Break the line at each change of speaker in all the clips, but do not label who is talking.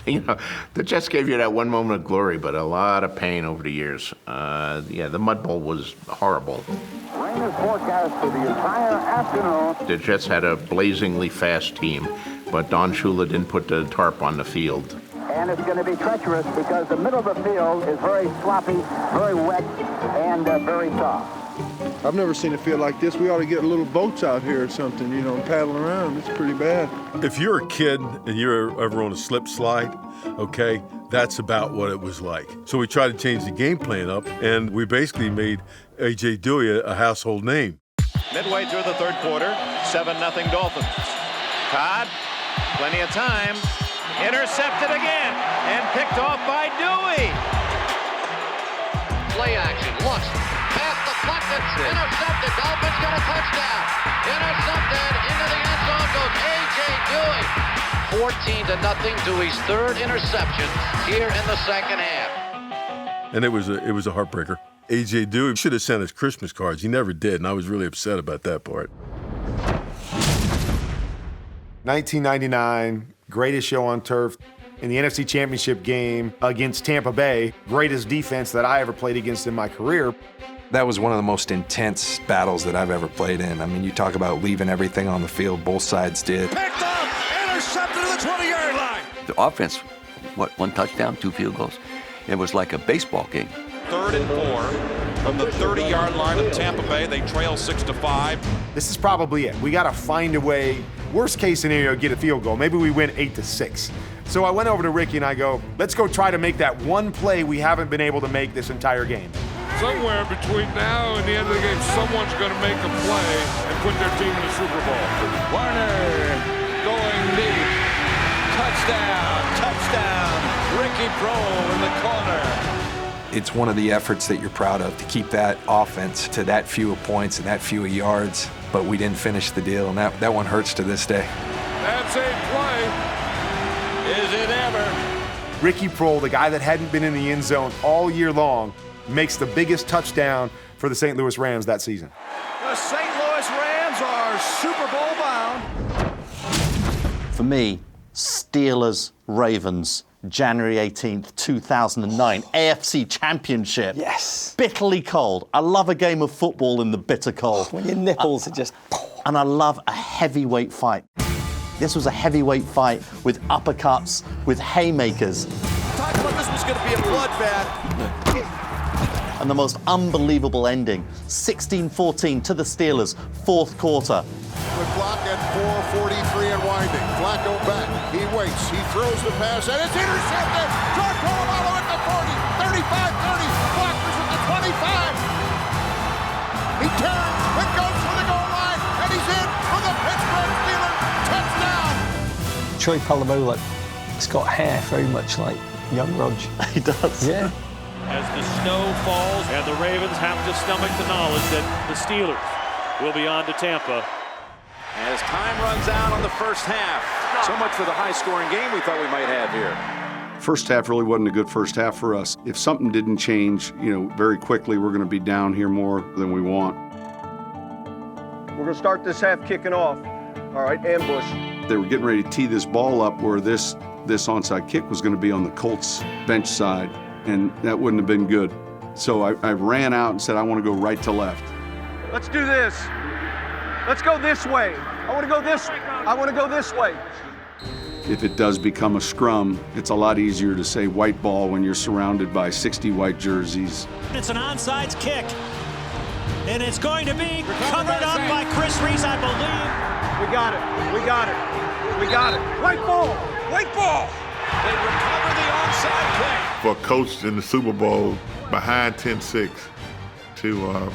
The Jets gave you that one moment of glory, but a lot of pain over the years. The Mud Bowl was horrible.
Rain is forecast for the entire afternoon.
The Jets had a blazingly fast team, but Don Shula didn't put the tarp on the field.
And it's going to be treacherous because the middle of the field is very sloppy, very wet, and very soft.
I've never seen a field like this. We ought to get little boats out here or something, and paddle around. It's pretty bad.
If you're a kid and you're ever on a slip slide, okay, that's about what it was like. So we tried to change the game plan up, and we basically made A.J. Dewey a household name.
Midway through the third quarter, 7-0 Dolphins. Todd, plenty of time, intercepted again, and picked off by Dewey.
Play action, looks, pass deflected, intercepted, Dolphins got a touchdown. Intercepted, into the end zone goes A.J. Dewey. 14-0, Dewey's third interception here in the second half.
And it was a heartbreaker. A.J. Dewey should have sent us Christmas cards. He never did, and I was really upset about that part.
1999, greatest show on turf. In the NFC Championship game against Tampa Bay, greatest defense that I ever played against in my career.
That was one of the most intense battles that I've ever played in. I mean, you talk about leaving everything on the field, both sides did.
Picked up, intercepted to the 20-yard line.
The offense, one touchdown, 2 field goals. It was like a baseball game.
3rd and 4 from the 30-yard line of Tampa Bay. They trail 6-5.
This is probably it. We got to find a way, worst case scenario, get a field goal. Maybe we win 8-6. So I went over to Ricky and I go, let's go try to make that one play we haven't been able to make this entire game.
Somewhere between now and the end of the game, someone's going to make a play and put their team in the Super Bowl.
Warner going deep. Touchdown. Ricky Prohl in the corner.
It's one of the efforts that you're proud of, to keep that offense to that few points and that few yards, but we didn't finish the deal, and that one hurts to this day.
That's a play.
Is it ever?
Ricky Prohl, the guy that hadn't been in the end zone all year long, makes the biggest touchdown for the St. Louis Rams that season.
The St. Louis Rams are Super Bowl bound.
For me, Steelers, Ravens, January 18th, 2009, AFC Championship.
Yes.
Bitterly cold. I love a game of football in the bitter cold.
When your nipples are just...
And I love a heavyweight fight. This was a heavyweight fight with uppercuts, with haymakers.
Talked about this was going to be a bloodbath.
And the most unbelievable ending, 16-14 to the Steelers, 4th quarter.
The clock at 4:43 and winding. Flacco back. He waits. He throws the pass, and it's intercepted. John Polamalu at the 40, 35-30. Blockers at the 25. He turns and goes for the goal line, and he's in for the Pittsburgh Steelers touchdown.
Troy Polamalu, he's got hair very much like young Rog.
He does.
Yeah.
As the snow falls and the Ravens have to stomach the knowledge that the Steelers will be on to Tampa.
As time runs out on the first half. So much for the high-scoring game we thought we might have here.
First half really wasn't a good first half for us. If something didn't change, very quickly, we're going to be down here more than we want.
We're going to start this half kicking off. All right, ambush.
They were getting ready to tee this ball up where this onside kick was going to be on the Colts bench side, and that wouldn't have been good. So I ran out and said, I want to go right to left.
Let's do this. Let's go this way. I want to go this way.
If it does become a scrum, it's a lot easier to say white ball when you're surrounded by 60 white jerseys.
It's an onside kick, and it's going to be covered up by Chris Reese, I believe.
We got it. White ball.
They recover the onside kick.
For a coach in the Super Bowl behind 10-6 to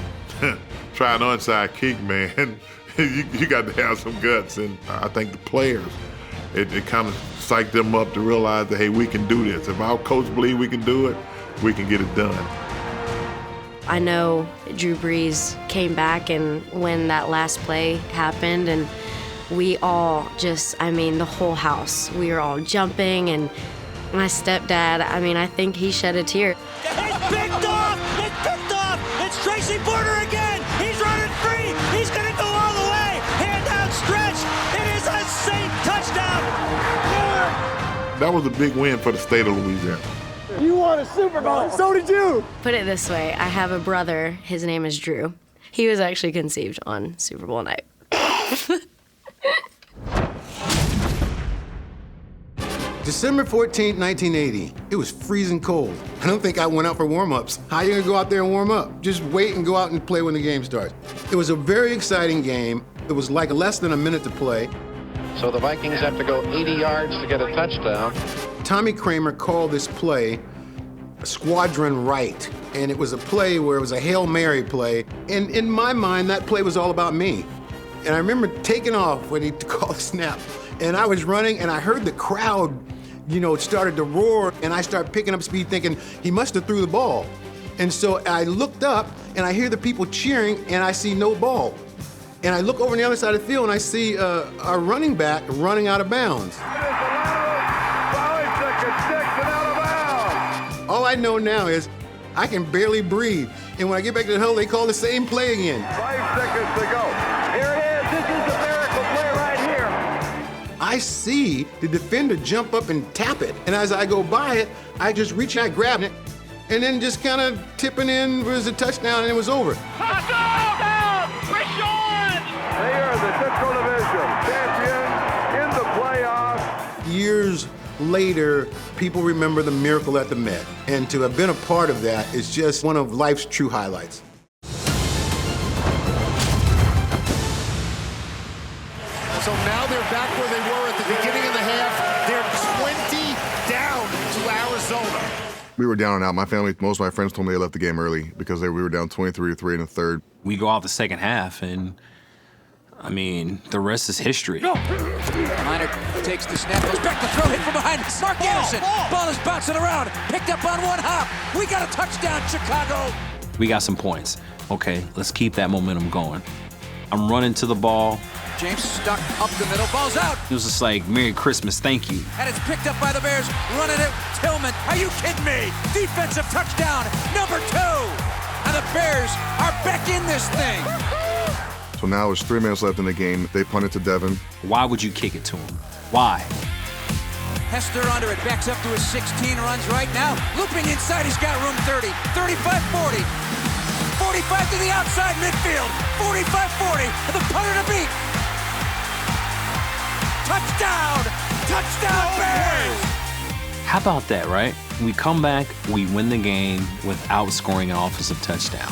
try an onside kick, man, you got to have some guts. And I think the players, it kind of psyched them up to realize that, hey, we can do this. If our coach believes we can do it, we can get it done.
I know Drew Brees came back, and when that last play happened, and we all the whole house, we were all jumping, and my stepdad, I think he shed a tear.
It's picked off! It's Tracy Porter again! He's running free! He's gonna go all the way! Hand outstretched! It is a safe touchdown!
That was a big win for the state of Louisiana.
You won a Super Bowl. So did you.
Put it this way, I have a brother, his name is Drew. He was actually conceived on Super Bowl night.
December 14th, 1980. It was freezing cold. I don't think I went out for warm-ups. How are you gonna go out there and warm up? Just wait and go out and play when the game starts. It was a very exciting game. It was like less than a minute to play.
So the Vikings have to go 80 yards to get a touchdown.
Tommy Kramer called this play a squadron right. And it was a play where it was a Hail Mary play. And in my mind, that play was all about me. And I remember taking off when he called the snap. And I was running and I heard the crowd, you know, started to roar. And I started picking up speed thinking he must have threw the ball. And so I looked up and I hear the people cheering and I see no ball. And I look over on the other side of the field and I see our running back running out of bounds. All I know now is I can barely breathe. And when I get back to the huddle, they call the same play again.
5 seconds to go. Here it is. This is the miracle play right here.
I see the defender jump up and tap it. And as I go by it, I just reach out, grab it, and then just kind of tipping in was a touchdown and it was over.
Touchdown! Rishon! They are the Central Division champion in the playoffs.
Years later, people remember the miracle at the Met. And to have been a part of that is just one of life's true highlights.
So now they're back where they were at the beginning of the half. They're 20 down to Arizona.
We were down and out. My family, most of my friends told me they left the game early because we were down 23-3 in the third.
We go out the second half, and I mean, the rest is history.
Minor takes the snap, goes back to throw, hit from behind. Mark Anderson, ball is bouncing around, picked up on one hop. We got a touchdown, Chicago.
We got some points. Okay, let's keep that momentum going. I'm running to the ball.
James stuck up the middle, ball's out.
It was just like, Merry Christmas, thank you.
And it's picked up by the Bears, running it, Tillman. Are you kidding me? Defensive touchdown, number 2. And the Bears are back in this thing.
So now it's 3 minutes left in the game. They punt it to Devin.
Why would you kick it to him? Why?
Hester under it, backs up to his 16, runs right now. Looping inside, he's got room 30, 35, 40. 45 to the outside midfield, 45-40, and the punter to beat. Touchdown! Touchdown, Bears!
How about that, right? We come back, we win the game without scoring an offensive touchdown.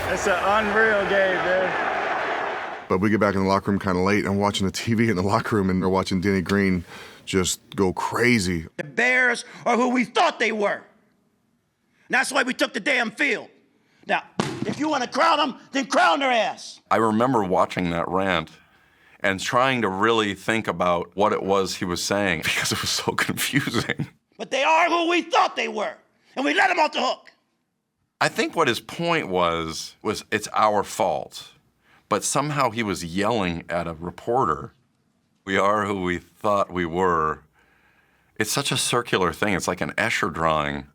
It's an unreal game, man.
But we get back in the locker room kind of late. I'm watching the TV in the locker room and we're watching Denny Green just go crazy.
The Bears are who we thought they were. And that's why we took the damn field. Now, if you want to crown them, then crown their ass.
I remember watching that rant and trying to really think about what it was he was saying because it was so confusing.
But they are who we thought they were, and we let them off the hook.
I think what his point was it's our fault. But somehow he was yelling at a reporter. We are who we thought we were. It's such a circular thing. It's like an Escher drawing.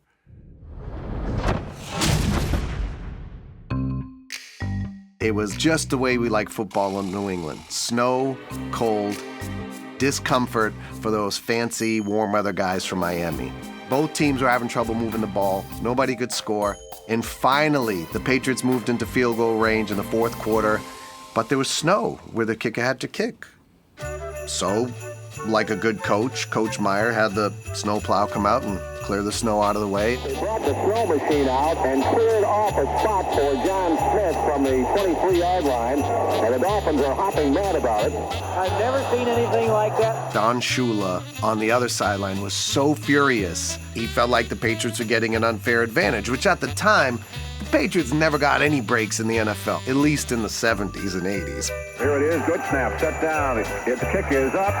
It was just the way we like football in New England. Snow, cold, discomfort for those fancy warm weather guys from Miami. Both teams were having trouble moving the ball. Nobody could score. And finally, the Patriots moved into field goal range in the fourth quarter, but there was snow where the kicker had to kick. So, like a good coach, Coach Meyer had the snow plow come out and clear the snow out of the way.
They brought the snow machine out and cleared off a spot for John Smith from the 23-yard line, and the Dolphins are hopping mad about it.
I've never seen anything like that.
Don Shula on the other sideline was so furious, he felt like the Patriots were getting an unfair advantage, which at the time, the Patriots never got any breaks in the NFL, at least in the 70s and 80s.
Here it is, good snap, set down. The kick is up.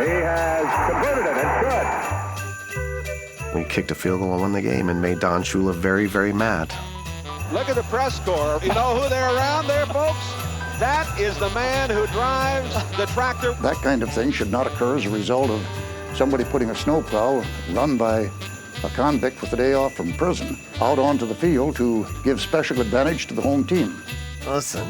He has converted it, it's good.
We kicked a field goal and won the game and made Don Shula very, very mad.
Look at the press corps. You know who they're around there, folks? That is the man who drives the tractor.
That kind of thing should not occur as a result of somebody putting a snowplow run by a convict with a day off from prison out onto the field to give special advantage to the home team.
Listen,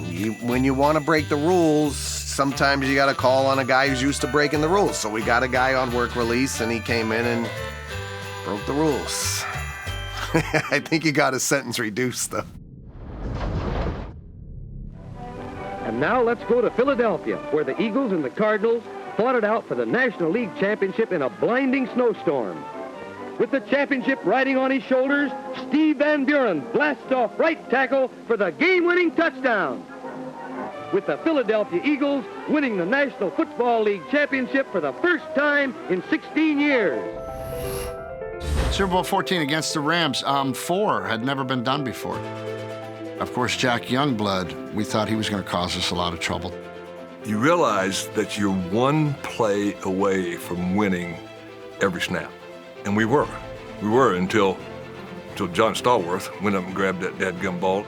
when you want to break the rules, sometimes you got to call on a guy who's used to breaking the rules. So we got a guy on work release, and he came in and broke the rules. I think he got his sentence reduced, though.
And now let's go to Philadelphia, where the Eagles and the Cardinals fought it out for the National League Championship in a blinding snowstorm. With the championship riding on his shoulders, Steve Van Buren blasts off right tackle for the game-winning touchdown. With the Philadelphia Eagles winning the National Football League Championship for the first time in 16 years.
Super Bowl 14 against the Rams, 4 had never been done before. Of course, Jack Youngblood, we thought he was going to cause us a lot of trouble.
You realize that you're one play away from winning every snap. And we were. We were until John Stallworth went up and grabbed that dadgum ball.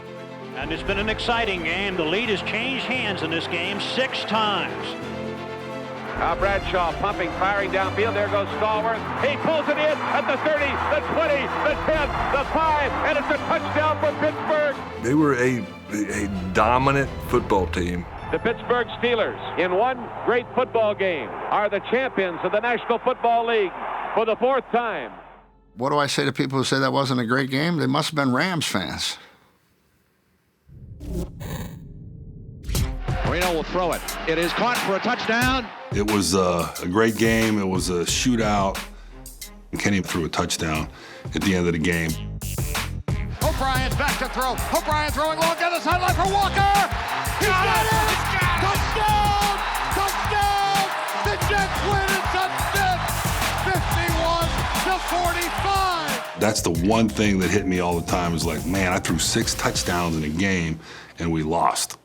And it's been an exciting game. The lead has changed hands in this game 6 times.
Now Bradshaw pumping, firing downfield. There goes Stallworth. He pulls it in at the 30, the 20, the 10, the 5, and it's a touchdown for Pittsburgh.
They were a dominant football team.
The Pittsburgh Steelers, in one great football game, are the champions of the National Football League for the 4th time.
What do I say to people who say that wasn't a great game? They must have been Rams fans.
Marino will throw it. It is caught for a touchdown.
It was a great game. It was a shootout. Kenny threw a touchdown at the end of the game.
O'Brien's back to throw. O'Brien throwing long down the sideline for Walker. He got it! Touchdown! Touchdown! The Jets win it. Touchdown! 51-45.
That's the one thing that hit me all the time is like, man, I threw 6 touchdowns in a game and we lost.